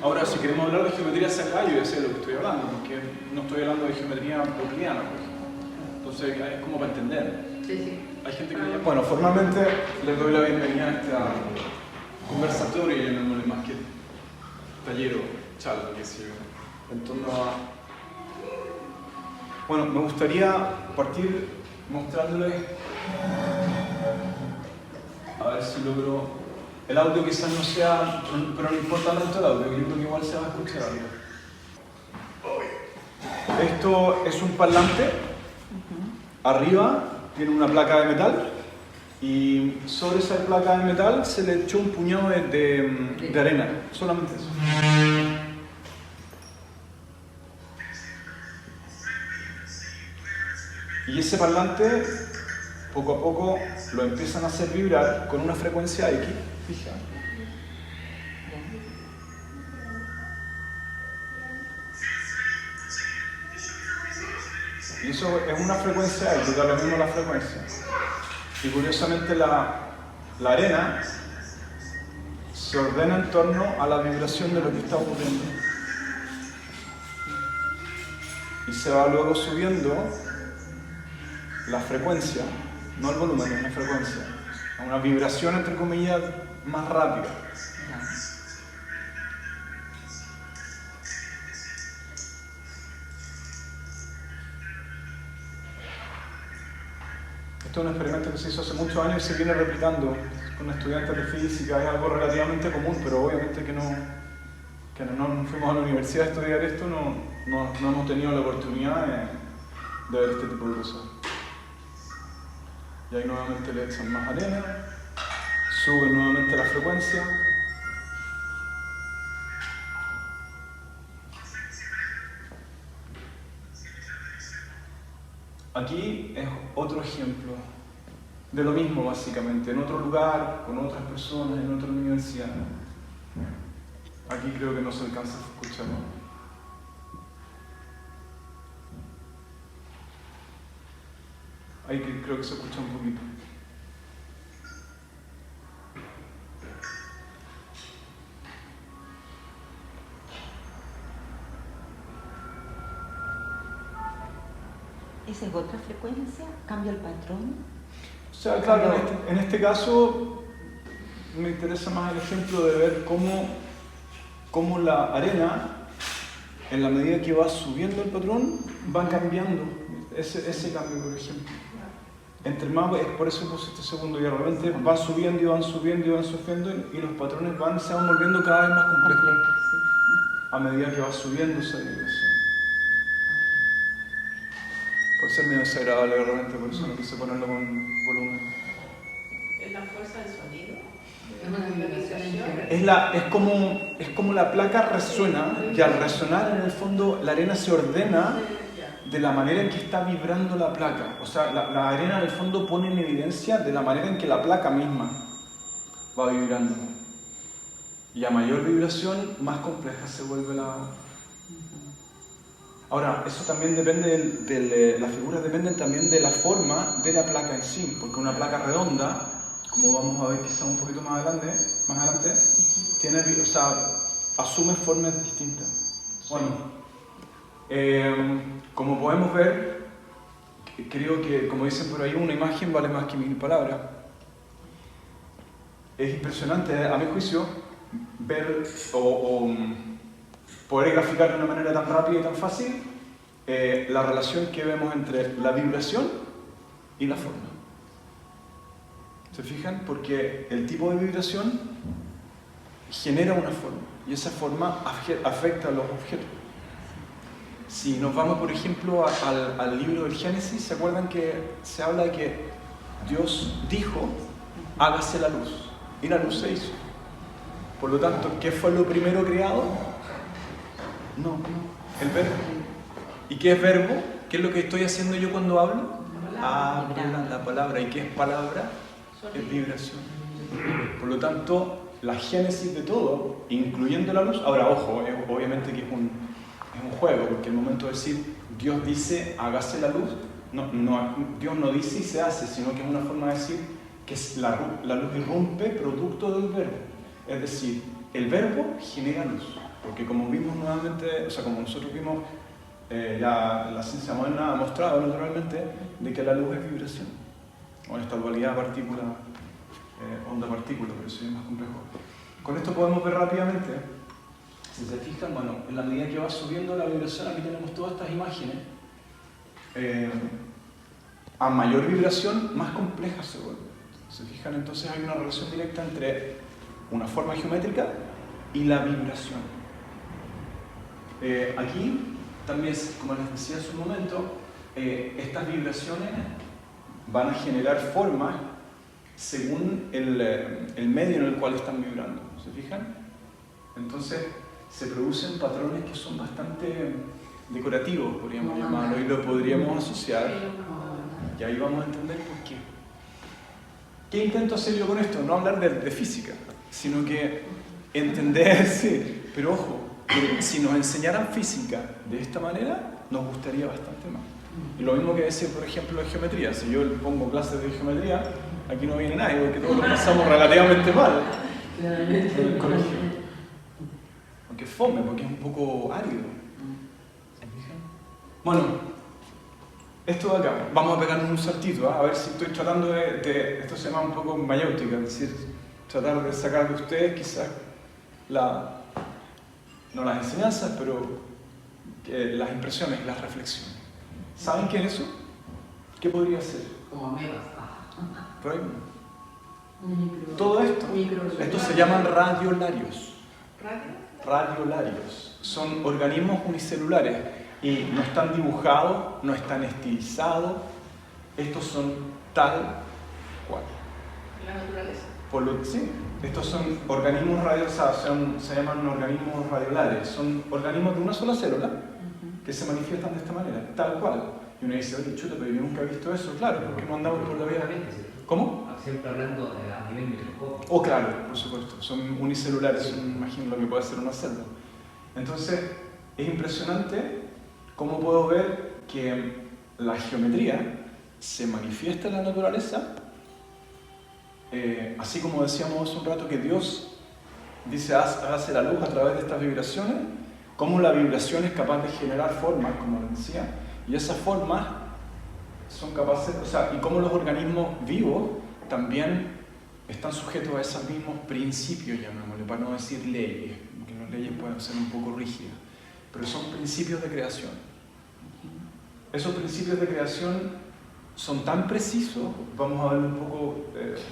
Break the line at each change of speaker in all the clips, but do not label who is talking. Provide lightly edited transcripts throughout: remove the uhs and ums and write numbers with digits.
Ahora, si queremos hablar de geometría sacada, yo ya sé de lo que estoy hablando, porque no estoy hablando de geometría euclidiana, por ejemplo. Entonces, es como para entender.
Sí, sí.
Hay gente que... Bueno, formalmente les doy la bienvenida a este conversatorio, llamémosle más que taller o charla, que sé yo, en torno a... Bueno, me gustaría partir mostrándoles, a ver si logro... El audio quizás no sea, pero no importa tanto el audio, yo creo que igual se va a escuchar algo. Esto es un parlante, arriba tiene una placa de metal y sobre esa placa de metal se le echó un puñado de arena, solamente eso. Y ese parlante, poco a poco, lo empiezan a hacer vibrar con una frecuencia X, fija. Y eso es una frecuencia X, da lo mismo la frecuencia. Y curiosamente la arena se ordena en torno a la vibración de lo que está ocurriendo. Y se va luego subiendo la frecuencia, no el volumen, es una frecuencia, una vibración entre comillas más rápida. Esto es un experimento que se hizo hace muchos años y se viene replicando con estudiantes de física. Es algo relativamente común, pero obviamente que no fuimos a la universidad a estudiar esto, no hemos tenido la oportunidad de ver este tipo de cosas. Y ahí nuevamente le echan más arena, sube nuevamente la frecuencia. Aquí es otro ejemplo de lo mismo básicamente, en otro lugar, con otras personas, en otra universidad. Aquí creo que no se alcanza a escuchar. Ahí creo que se escucha un poquito.
¿Esa es otra frecuencia? ¿Cambia el patrón?
O sea, claro, en este caso me interesa más el ejemplo de ver cómo la arena, en la medida que va subiendo el patrón, va cambiando. Ese cambio, por ejemplo. Entre más, es por eso puse este segundo, y de repente van subiendo y van subiendo y van subiendo, y los patrones se van volviendo cada vez más complejos a medida que va subiendo esa vibración. Puede ser medio desagradable de repente, por eso no quise ponerlo con volumen.
¿Es la fuerza del sonido?
Es como la placa resuena, y al resonar en el fondo la arena se ordena de la manera en que está vibrando la placa. O sea, la arena en el fondo pone en evidencia de la manera en que la placa misma va vibrando. Y a mayor vibración, más compleja se vuelve la... Ahora, eso también depende las figuras dependen también de la forma de la placa en sí, porque una placa redonda, como vamos a ver quizá un poquito más adelante, asume formas distintas. Bueno, como podemos ver, creo que, como dicen por ahí, una imagen vale más que 1000 palabras. Es impresionante, a mi juicio, ver o poder graficar de una manera tan rápida y tan fácil la relación que vemos entre la vibración y la forma. ¿Se fijan? Porque el tipo de vibración genera una forma y esa forma afecta a los objetos. Si nos vamos, por ejemplo, al libro del Génesis, ¿se acuerdan que se habla de que Dios dijo, hágase la luz? Y la luz se hizo. Por lo tanto, ¿qué fue lo primero creado? No, el verbo. ¿Y qué es verbo? ¿Qué es lo que estoy haciendo yo cuando hablo? Hablo la palabra. ¿Y qué es palabra? Es vibración. Por lo tanto, la génesis de todo, incluyendo la luz, ahora ojo, obviamente que es un juego, porque el momento de decir Dios dice hágase la luz, Dios no dice y se hace, sino que es una forma de decir que la luz irrumpe producto del verbo. Es decir, el verbo genera luz. Porque como vimos nuevamente, o sea, como nosotros vimos, la ciencia moderna ha mostrado naturalmente de que la luz es vibración, o esta dualidad partícula, onda-partícula, pero eso es más complejo. Con esto podemos ver rápidamente, si se fijan, bueno, en la medida que va subiendo la vibración, aquí tenemos todas estas imágenes, a mayor vibración, más compleja se vuelve. ¿Se fijan? Entonces hay una relación directa entre una forma geométrica y la vibración. Aquí también, como les decía hace un momento, estas vibraciones van a generar formas según el medio en el cual están vibrando. ¿Se fijan? Entonces se producen patrones que son bastante decorativos, podríamos llamarlo, y lo podríamos asociar. Y ahí vamos a entender por qué. ¿Qué intento hacer yo con esto? No hablar de física, sino que entender, sí, pero ojo, que si nos enseñaran física de esta manera, nos gustaría bastante más. Y lo mismo que decir, por ejemplo, de geometría. Si yo pongo clases de geometría, aquí no viene nadie, porque todos lo pasamos relativamente mal en el colegio. Aunque es fome, porque es un poco árido. Bueno, esto de acá, vamos a pegar un saltito, a ver si estoy tratando esto se llama un poco mayéutica, es decir, tratar de sacar de ustedes quizás no las enseñanzas, pero las impresiones, las reflexiones. ¿Saben qué es eso? ¿Qué podría ser?
Como amebas.
Por ahí. Todo esto, estos se llaman radiolarios. Radiolarios. Son organismos unicelulares y no están dibujados, no están estilizados. Estos son tal cual.
La naturaleza.
Sí, estos son organismos se llaman organismos radiolares. Son organismos de una sola célula que se manifiestan de esta manera, tal cual. Y uno dice, oye, chuta, pero yo nunca he visto eso. Claro, porque no andamos por la vida. ¿Cómo?
Siempre hablando a nivel microscópico.
Oh, claro, por supuesto. Son unicelulares, imagino lo que puede ser una célula. Entonces, es impresionante cómo puedo ver que la geometría se manifiesta en la naturaleza, así como decíamos hace un rato que Dios dice, hágase la luz a través de estas vibraciones, cómo la vibración es capaz de generar formas, como les decía, y esas formas son capaces, o sea, y cómo los organismos vivos también están sujetos a esos mismos principios, llamémosle, para no decir leyes, porque las leyes pueden ser un poco rígidas, pero son principios de creación. Esos principios de creación son tan precisos, vamos a ver un poco,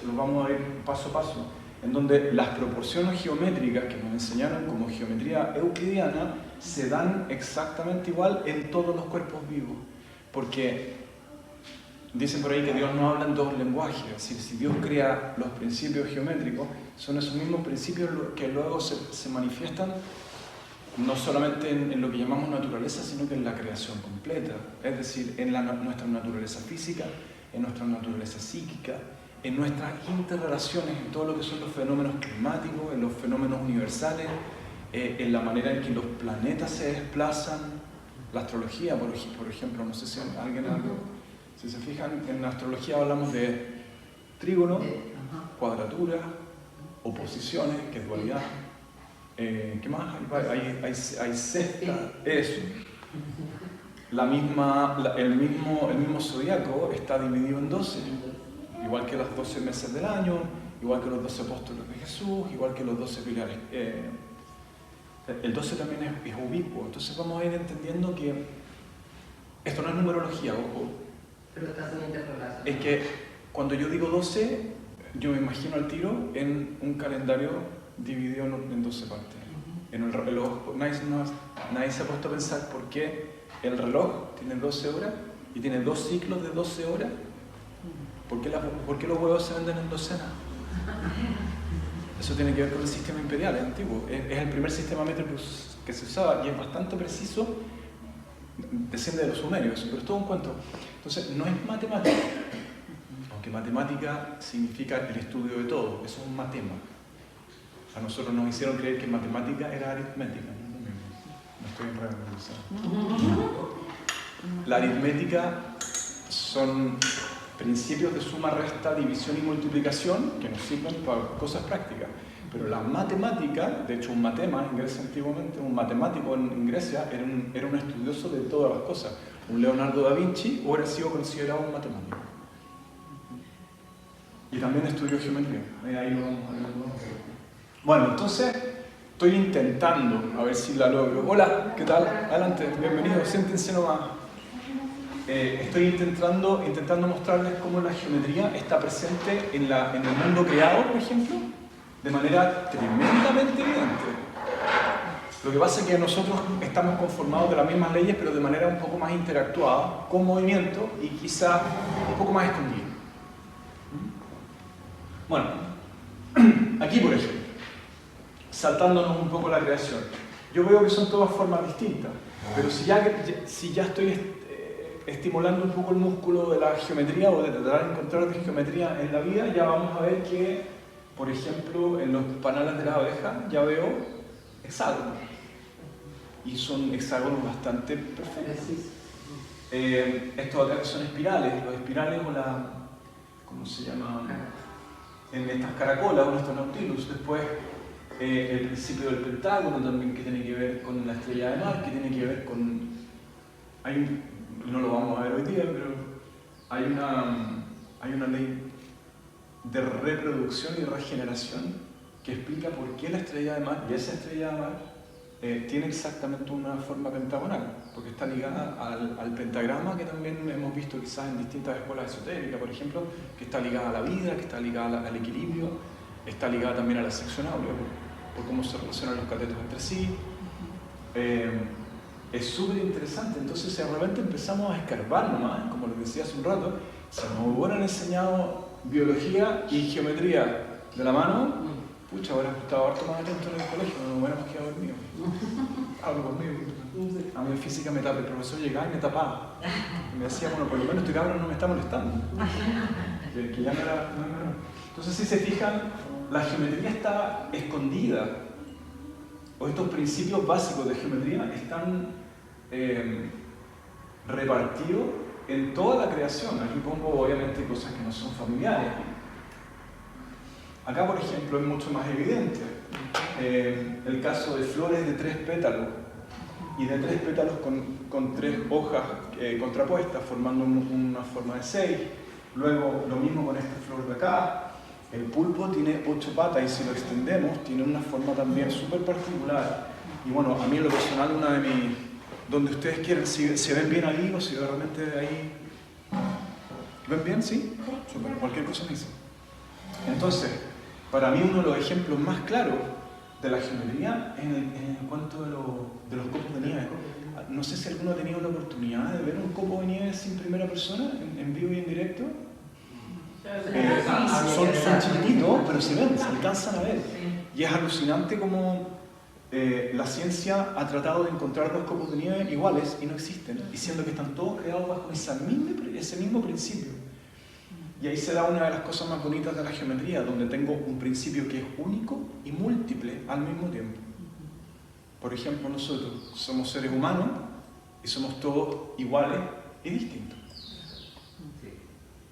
los vamos a ir paso a paso, en donde las proporciones geométricas que nos enseñaron como geometría euclidiana se dan exactamente igual en todos los cuerpos vivos, porque dicen por ahí que Dios no habla en dos lenguajes, es decir, si Dios crea los principios geométricos, son esos mismos principios que luego se manifiestan no solamente en lo que llamamos naturaleza, sino que en la creación completa, es decir, en nuestra naturaleza física, en nuestra naturaleza psíquica, en nuestras interrelaciones, en todo lo que son los fenómenos climáticos, en los fenómenos universales, en la manera en que los planetas se desplazan, la astrología, por ejemplo, no sé si alguien si se fijan, en la astrología hablamos de trígono, cuadratura, oposiciones, que es dualidad. ¿Qué más? Hay sexta, eso. El mismo zodiaco está dividido en 12, igual que los 12 meses del año, igual que los 12 apóstoles de Jesús, igual que los 12 pilares. El 12 también es ubicuo, entonces vamos a ir entendiendo que esto no es numerología, ojo.
Pero estás en interrelación.
Es que cuando yo digo 12, yo me imagino al tiro en un calendario dividido en 12 partes. En el reloj, nadie se ha puesto a pensar por qué el reloj tiene 12 horas y tiene 2 ciclos de 12 horas. ¿Por qué los huevos se venden en docenas? Eso tiene que ver con el sistema imperial, es antiguo. Es el primer sistema métrico que se usaba y es bastante preciso. Desciende de los sumerios, pero es todo un cuento. Entonces, no es matemática, aunque matemática significa el estudio de todo, eso es un matema. A nosotros nos hicieron creer que matemática era aritmética. No estoy enredando. La aritmética son principios de suma, resta, división y multiplicación que nos sirven para cosas prácticas. Pero la matemática, de hecho un matema en Grecia antiguamente, un matemático en Grecia era un estudioso de todas las cosas. Un Leonardo da Vinci hubiera sido considerado un matemático. Y también estudió geometría. Ahí lo vamos a ver. Bueno, entonces estoy intentando, a ver si la logro. Hola, ¿qué tal? Adelante, bienvenidos, siéntense nomás. Estoy intentando mostrarles cómo la geometría está presente en el mundo creado, por ejemplo, de manera tremendamente evidente. Lo que pasa es que nosotros estamos conformados de las mismas leyes, pero de manera un poco más interactuada, con movimiento y quizá un poco más escondida. Bueno, aquí por ejemplo, saltándonos un poco la creación. Yo veo que son todas formas distintas, pero si ya estoy estimulando un poco el músculo de la geometría o de tratar de encontrar geometría en la vida, ya vamos a ver que, por ejemplo, en los panales de la abeja ya veo hexágonos. Y son hexágonos bastante perfectos. Estos acá son espirales, los espirales o ¿cómo se llama? En estas caracolas o en estos nautilus. Después el principio del pentágono también, que tiene que ver con la estrella de mar, que tiene que ver con... no lo vamos a ver hoy día, pero hay una ley de reproducción y regeneración que explica por qué la estrella de mar, y esa estrella de mar, tiene exactamente una forma pentagonal, porque está ligada al pentagrama, que también hemos visto quizás en distintas escuelas esotéricas, por ejemplo, que está ligada a la vida, que está ligada al equilibrio, está ligada también a la sección áurea, por cómo se relacionan los catetos entre sí. Es súper interesante. Entonces de repente empezamos a escarbar nomás, como les decía hace un rato. Si nos hubieran enseñado biología y geometría de la mano, pucha, hubiera estado harto más atento en el colegio, no nos hubiéramos quedado dormidos. Hablo conmigo. A mí en física el profesor llegaba y me tapaba. Y me decía, bueno, por lo menos este cabrón no me está molestando. Que ya no era... Entonces, si se fijan, la geometría está escondida, o estos principios básicos de geometría están repartidos en toda la creación. Aquí pongo obviamente cosas que no son familiares. Acá, por ejemplo, es mucho más evidente el caso de flores de 3 pétalos y de 3 pétalos con 3 hojas contrapuestas, formando una forma de 6. Luego, lo mismo con esta flor de acá. El pulpo tiene 8 patas y si lo extendemos tiene una forma también súper particular. Y bueno, a mí en lo personal, una de mis... Donde ustedes quieran, si se ven bien ahí o si realmente ahí... ¿Ven bien? ¿Sí? Super, cualquier cosa me dice. Entonces, para mí uno de los ejemplos más claros de la geometría es en el cuento de los copos de nieve. No sé si alguno ha tenido la oportunidad de ver un copo de nieve sin primera persona, en vivo y en directo. Son chiquititos, pero se ven, se alcanzan a ver. Y es alucinante como la ciencia ha tratado de encontrar 2 copos de nieve iguales y no existen, diciendo que están todos creados bajo ese mismo principio. Y ahí se da una de las cosas más bonitas de la geometría, donde tengo un principio que es único y múltiple al mismo tiempo. Por ejemplo, nosotros somos seres humanos y somos todos iguales y distintos.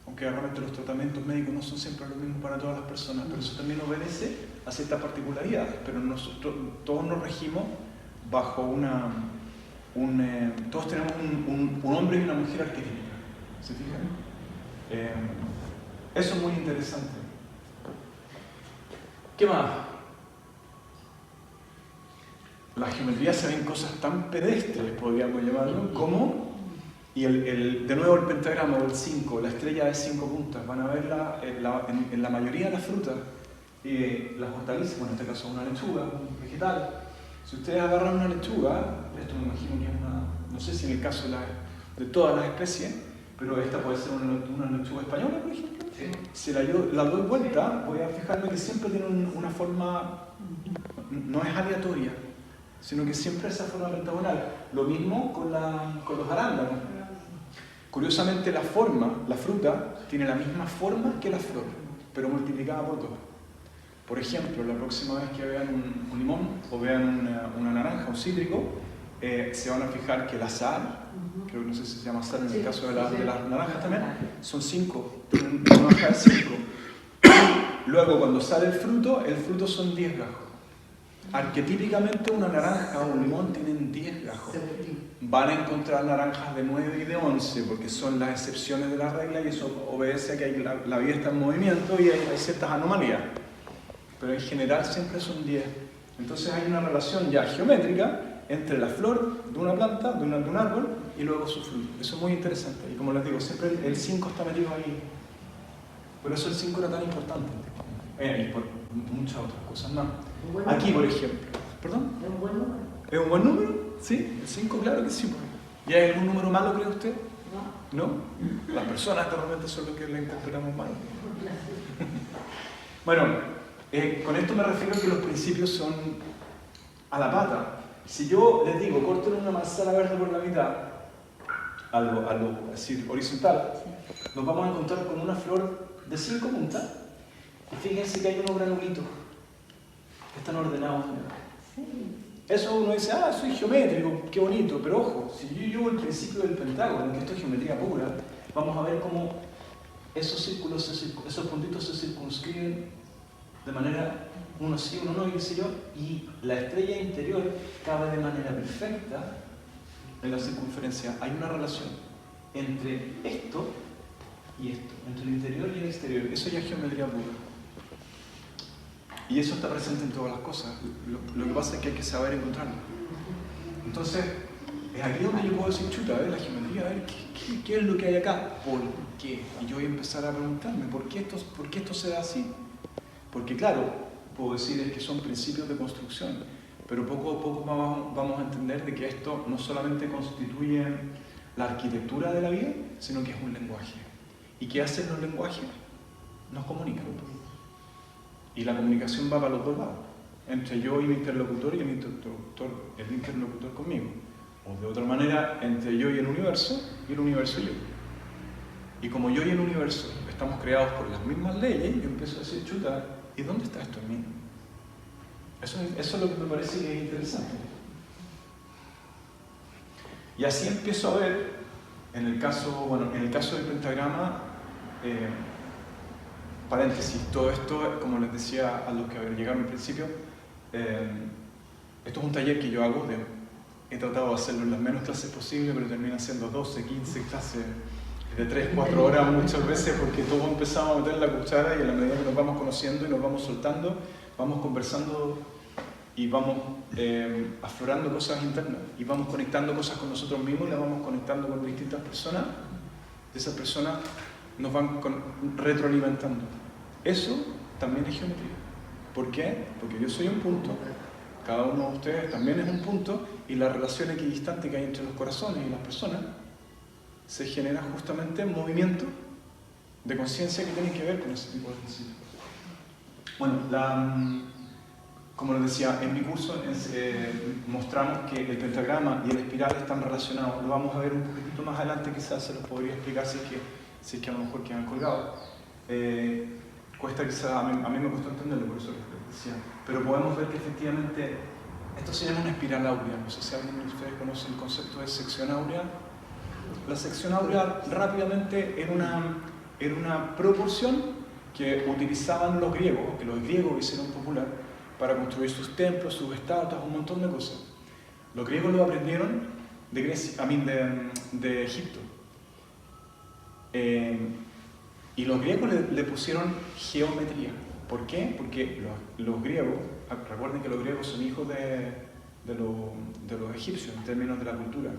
Aunque realmente los tratamientos médicos no son siempre los mismos para todas las personas, pero eso también obedece a ciertas particularidades. Pero nosotros todos nos regimos bajo todos tenemos un hombre y una mujer arquetípica. ¿Se fijan? Eso es muy interesante. ¿Qué más? La geometría se ven cosas tan pedestres, podríamos llamarlo, como... Y de nuevo el pentagrama o el 5, la estrella de 5 puntas, van a verla en la mayoría de las frutas, las hortalizas, bueno, en este caso una lechuga, un vegetal. Si ustedes agarran una lechuga, esto me imagino que es no sé si en el caso de todas las especies, pero esta puede ser una lechuga española, por ejemplo. Sí. Si la doy vuelta, voy a fijarme que siempre tiene una forma, no es aleatoria, sino que siempre es esa forma pentagonal. Lo mismo con los arándanos. Curiosamente la fruta, tiene la misma forma que la flor, pero multiplicada por 2. Por ejemplo, la próxima vez que vean un limón o vean una naranja, un cítrico, se van a fijar que el azar, creo que no sé si se llama azar en el caso de las naranjas también, son 5, tienen una hoja de 5. Luego, cuando sale el fruto son 10 gajos. Arquetípicamente una naranja o un limón tienen 10 gajos. Van a encontrar naranjas de 9 y de 11 porque son las excepciones de la regla y eso obedece a que la vida está en movimiento y hay ciertas anomalías. Pero en general siempre son 10. Entonces hay una relación ya geométrica entre la flor de una planta, de un árbol, y luego su fruto. Eso es muy interesante. Y como les digo, siempre el 5 está metido ahí. Por eso el 5 era tan importante. Y por muchas otras cosas más. Aquí, por ejemplo. ¿Perdón?
¿Es un buen número?
¿Es un buen número? Sí, el 5 claro que sí. ¿Y hay algún número malo, cree usted?
No.
¿No? Las personas realmente son los que le interpretamos mal. Bueno, con esto me refiero a que los principios son a la pata. Si yo les digo, corten una manzana verde por la mitad, es decir, horizontal, nos vamos a encontrar con una flor de 5 puntas. Y fíjense que hay unos granulitos que están ordenados. Eso uno dice, soy geométrico, qué bonito, pero ojo, si yo llevo el principio del pentágono, que esto es geometría pura, vamos a ver cómo esos círculos, esos puntitos se circunscriben de manera uno sí, uno no, y qué sé yo, y la estrella interior cabe de manera perfecta en la circunferencia. Hay una relación entre esto y esto, entre el interior y el exterior. Eso ya es geometría pura. Y eso está presente en todas las cosas. Lo que pasa es que hay que saber encontrarlo. Entonces, es aquí donde yo puedo decir, chuta, a ver la geometría, a ver qué es lo que hay acá. ¿Por qué? Y yo voy a empezar a preguntarme, ¿por qué esto se da así? Porque claro, puedo decir es que son principios de construcción, pero poco a poco vamos a entender de que esto no solamente constituye la arquitectura de la vida, sino que es un lenguaje. ¿Y qué hacen los lenguajes? Nos comunican. Y la comunicación va para los dos lados, entre yo y mi interlocutor y el interlocutor conmigo. O de otra manera, entre yo y el universo y yo. Y como yo y el universo estamos creados por las mismas leyes, yo empiezo a decir, chuta, ¿y dónde está esto en mí? Eso es lo que me parece que es interesante. Y así empiezo a ver, en el caso del pentagrama, paréntesis, todo esto, como les decía a los que llegaron al principio, esto es un taller que yo hago, he tratado de hacerlo en las menos clases posibles, pero termina siendo 12, 15 clases de 3, 4 horas muchas veces, porque todos empezamos a meter la cuchara y a la medida que nos vamos conociendo y nos vamos soltando, vamos conversando y vamos aflorando cosas internas y vamos conectando cosas con nosotros mismos y las vamos conectando con distintas personas. Esas personas nos van retroalimentando. Eso también es geometría. ¿Por qué? Porque yo soy un punto, cada uno de ustedes también es un punto, y la relación equidistante que hay entre los corazones y las personas se genera justamente en movimiento de conciencia que tienen que ver con ese tipo de principios. Bueno, como les decía, en mi curso mostramos que el pentagrama y el espiral están relacionados. Lo vamos a ver un poquitito más adelante, quizás se los podría explicar si es que a lo mejor quedan colgados. Cuesta quizás, a mí me costó entenderlo, por eso les decía. Pero podemos ver que efectivamente esto se llama una espiral áurea. No sé si alguien de ustedes conoce el concepto de sección áurea. La sección áurea rápidamente era una proporción que utilizaban los griegos, que los griegos hicieron popular para construir sus templos, sus estatuas, un montón de cosas. Los griegos lo aprendieron de Grecia, de Egipto. Y los griegos le pusieron geometría. ¿Por qué? Porque los griegos, recuerden que los griegos son hijos de los egipcios en términos de la cultura.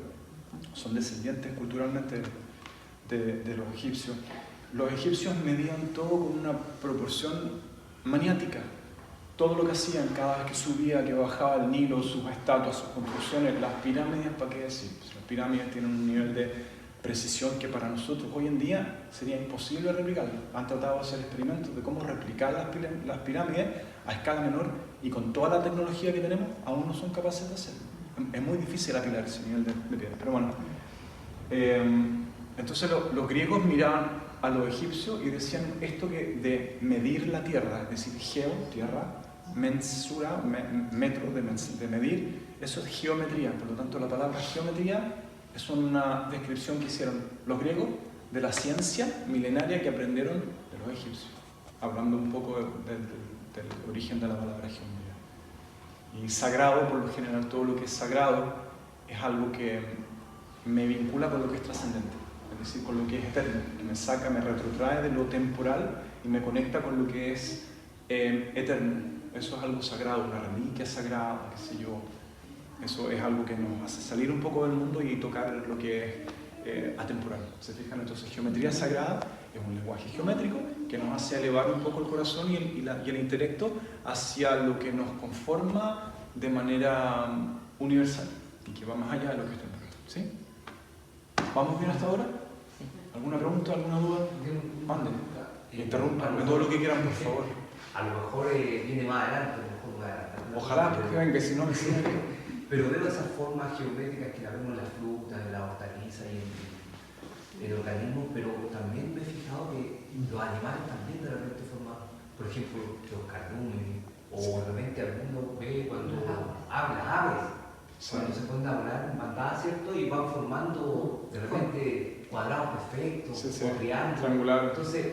Son descendientes culturalmente de los egipcios. Los egipcios medían todo con una proporción maniática. Todo lo que hacían, cada vez que subía, que bajaba el Nilo, sus estatuas, sus construcciones, las pirámides, ¿para qué decir? Pues las pirámides tienen un nivel de precisión que para nosotros hoy en día sería imposible replicarlo. Han tratado de hacer experimentos de cómo replicar las pirámides a escala menor y con toda la tecnología que tenemos aún no son capaces de hacerlo. Es muy difícil apilar ese nivel de piedra, pero bueno. Entonces los griegos miraban a los egipcios y decían esto de medir la tierra, es decir, geo, tierra, mensura, metro de medir, eso es geometría. Por lo tanto, la palabra geometría es una descripción que hicieron los griegos de la ciencia milenaria que aprendieron de los egipcios. hablando un poco del origen de la palabra geometría. Y sagrado, por lo general, todo lo que es sagrado es algo que me vincula con lo que es trascendente, es decir, con lo que es eterno, que me saca, me retrotrae de lo temporal y me conecta con lo que es eterno. Eso es algo sagrado, una reliquia sagrada, qué sé yo. Eso es algo que nos hace salir un poco del mundo y tocar lo que es atemporal. ¿Se fijan? Entonces, geometría sagrada es un lenguaje geométrico que nos hace elevar un poco el corazón y el intelecto hacia lo que nos conforma de manera universal y que va más allá de lo que es temporal. ¿Sí? ¿Vamos bien hasta ahora? ¿Alguna pregunta, alguna duda? Manden. Interrumpan todo lo que quieran, por favor.
A lo mejor viene más adelante, a lo mejor
Ojalá, porque venga, si no me sigue.
Pero veo esas formas geométricas que la vemos en las frutas, en las hortalizas y en el organismo, pero también me he fijado que los animales también de repente forman, por ejemplo, los cardúmenes, o de repente alguno ve cuando habla, aves, cuando se ponen a hablar en bandada, ¿cierto? Y van formando de repente cuadrados perfectos, o triángulos.
Triangular.
Entonces,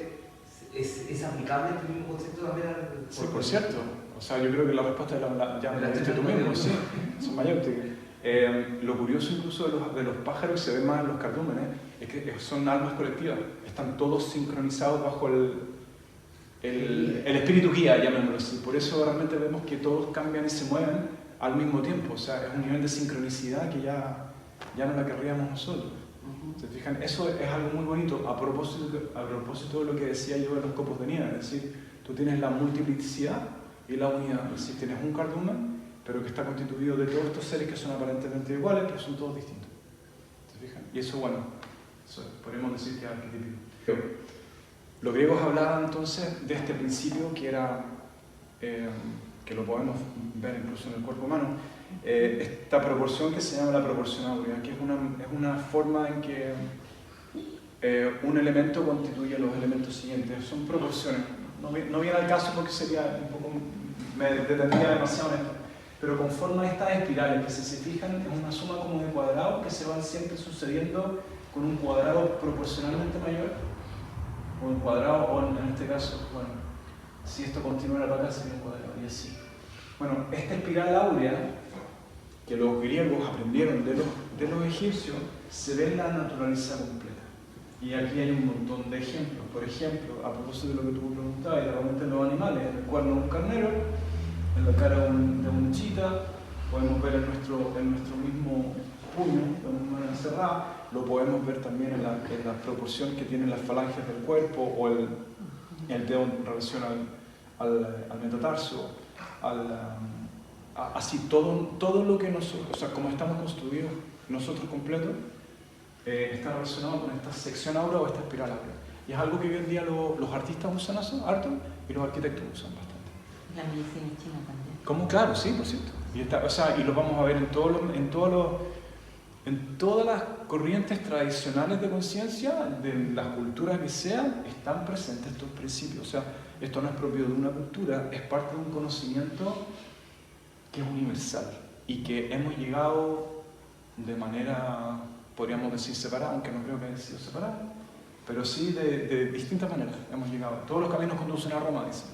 ¿es aplicable este mismo concepto también al...
Sí, por cierto. O sea, yo creo que la respuesta ya me la diste tú mismo, sí, son mayéuticas. Lo curioso incluso de los pájaros, se ve más en los cardúmenes, es que son almas colectivas, están todos sincronizados bajo el espíritu guía, llamémoslo así. Por eso realmente vemos que todos cambian y se mueven al mismo tiempo, o sea, es un nivel de sincronicidad que ya no la querríamos nosotros. ¿Se fijan? Eso es algo muy bonito a propósito de lo que decía yo de los copos de nieve, es decir, tú tienes la multiplicidad y la unidad, es decir, tienes un cardumen, pero que está constituido de todos estos seres que son aparentemente iguales, pero son todos distintos. ¿Se fijan? Y eso, bueno, podríamos decir que es arquetípico. Los griegos hablaban entonces de este principio que era, que lo podemos ver incluso en el cuerpo humano, esta proporción que se llama la proporción áurea, que es una forma en que un elemento constituye los elementos siguientes. Son proporciones. No viene al caso porque sería un poco, me detendría demasiado en esto, pero conforma estas espirales que si se fijan es una suma como de cuadrados que se van siempre sucediendo con un cuadrado proporcionalmente mayor, o un cuadrado, o en este caso, bueno, si esto continuara para acá sería un cuadrado, y así. Bueno, esta espiral áurea que los griegos aprendieron de los egipcios se ve en la naturaleza completa. Y aquí hay un montón de ejemplos. Por ejemplo, a propósito de lo que tú preguntabas, realmente en los animales, en el cuerno de un carnero, en la cara de un chita, podemos ver en nuestro mismo puño, de una mano encerrada, lo podemos ver también en la proporción que tienen las falanges del cuerpo, o el dedo en relación al metatarso, así todo lo que nosotros, o sea, como estamos construidos nosotros completos, está relacionado con esta sección áurea o esta espiral áurea. Y es algo que hoy en día los artistas usan harto y los arquitectos usan bastante.
La medicina china también.
¿Cómo? Claro, sí, por cierto. Y lo vamos a ver en todas las corrientes tradicionales de conciencia, de las culturas que sean, están presentes estos principios. O sea, esto no es propio de una cultura, es parte de un conocimiento que es universal y que hemos llegado de manera, podríamos decir, separada, aunque no creo que haya sido separada, pero sí de distintas maneras hemos llegado. Todos los caminos conducen a Roma, dicen.